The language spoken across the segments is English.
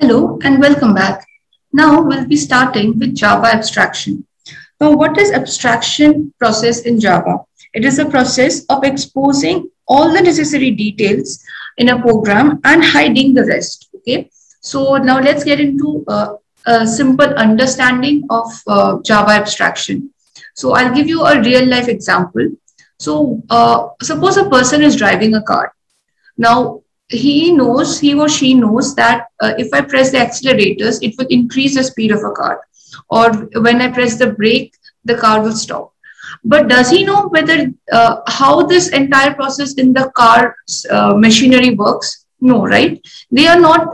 Hello and welcome back. Now we'll be starting with Java abstraction. Now, what is abstraction process in Java? It is a process of exposing all the necessary details in a program and hiding the rest. Okay. So now let's get into a simple understanding of Java abstraction. So I'll give you a real life example. So suppose a person is driving a car. Now, he or she knows that if I press the accelerators, it will increase the speed of a car. Or when I press the brake, the car will stop. But does he know whether how this entire process in the car machinery works? No, right? They are not.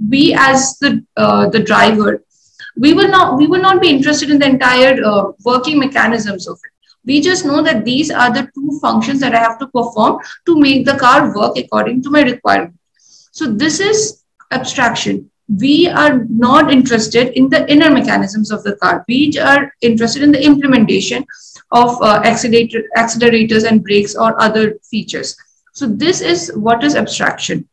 We as the driver, we will not be interested in the entire working mechanisms of it. We just know that these are the two functions that I have to perform to make the car work according to my requirement. So this is abstraction. We are not interested in the inner mechanisms of the car. We are interested in the implementation of accelerators and brakes or other features. So this is what is abstraction.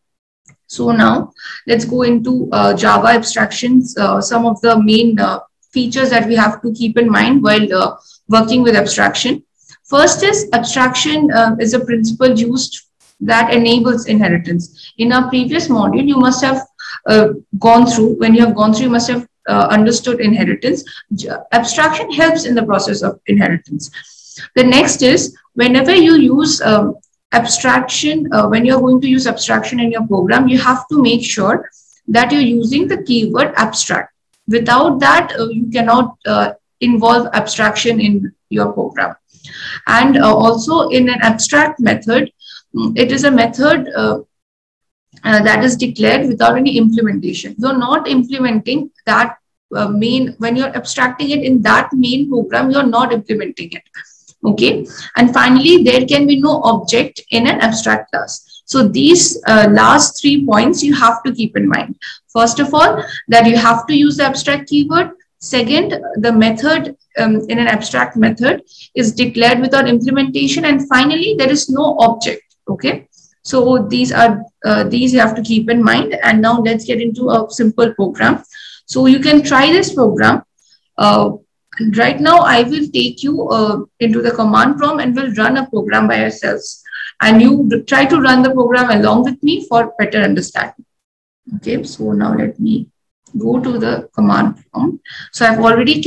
So now let's go into Java abstractions, some of the main features that we have to keep in mind while working with abstraction. First is abstraction is a principle used that enables inheritance. In our previous module, you must have gone through, when you have gone through, you must have understood inheritance. Abstraction helps in the process of inheritance. The next is whenever you use abstraction, when you're going to use abstraction in your program, you have to make sure that you're using the keyword abstract. Without that, you cannot involve abstraction in your program. And also in an abstract method, it is a method that is declared without any implementation. You're not implementing that when you're abstracting it in that main program, you're not implementing it. Okay. And finally, there can be no object in an abstract class. So these last 3 points you have to keep in mind. First of all, that you have to use the abstract keyword. Second, the method in an abstract method is declared without implementation. And finally, there is no object. Okay. So these you have to keep in mind. And now let's get into a simple program. So you can try this program. Right now, I will take you into the command prompt and we'll run a program by ourselves. And you try to run the program along with me for better understanding. Okay, so now let me go to the command prompt. So I've already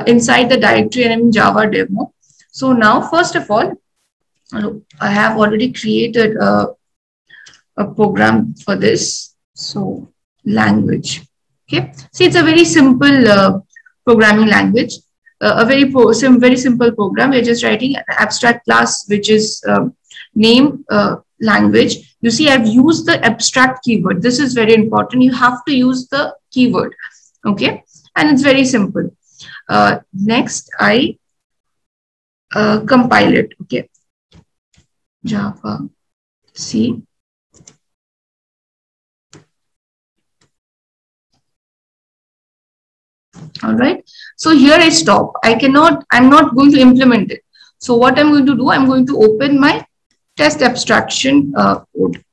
inside the directory and I'm in Java demo. So now, first of all, I have already created a program for this. So language. Okay, see, it's a very simple programming language, a very simple program. We're just writing an abstract class, which is name language. You see, I've used the abstract keyword. This is very important. You have to use the keyword. Okay, and it's very simple. Next, I compile it. Okay, Java C. All right. So here I stop. I'm not going to implement it. So what I'm going to do, I'm going to open my test abstraction code.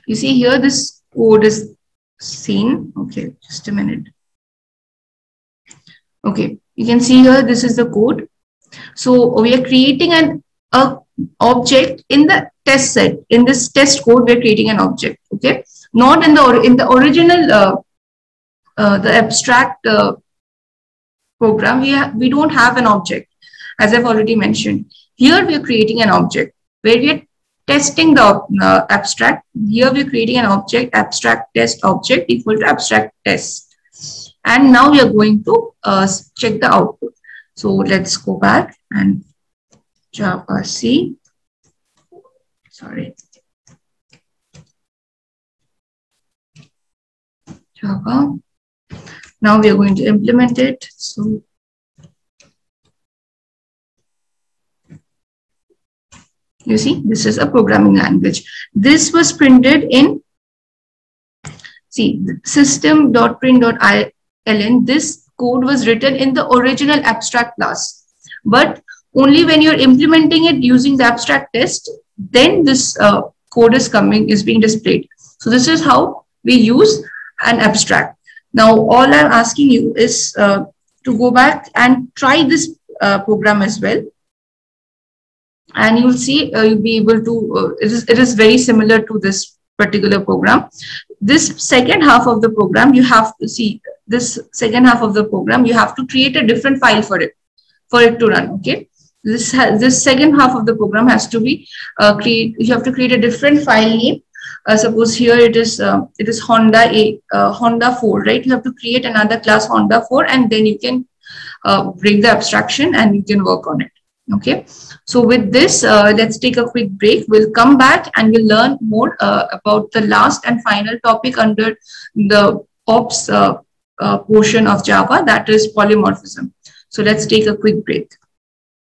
You see here, this code is seen. Okay, just a minute. Okay, you can see here, this is the code. So we are creating an object in the test set. In this test code, we're creating an object. Okay, not in the original the abstract program. We don't have an object, as I've already mentioned. Here we are creating an object where we are testing the abstract. Here we are creating an object, abstract test object equal to abstract test. And now we are going to check the output. So let's go back and Java C. Sorry. Java. Now we are going to implement it. So you see, this is a programming language. This was printed in system.print.iln. This code was written in the original abstract class. But Only when you're implementing it using the abstract test, then this code is being displayed. So this is how we use an abstract. Now, all I'm asking you is to go back and try this program as well. And you'll see you'll be able to, it is very similar to this particular program. This second half of the program, you have to see this second half of the program, you have to create a different file for it to run. Okay. This second half of the program has to be you have to create a different file name. Suppose here it is Honda 4, right? You have to create another class Honda 4, and then you can break the abstraction and you can work on it. Okay. So with this, let's take a quick break. We'll come back and we'll learn more about the last and final topic under the ops portion of Java, that is polymorphism. So let's take a quick break.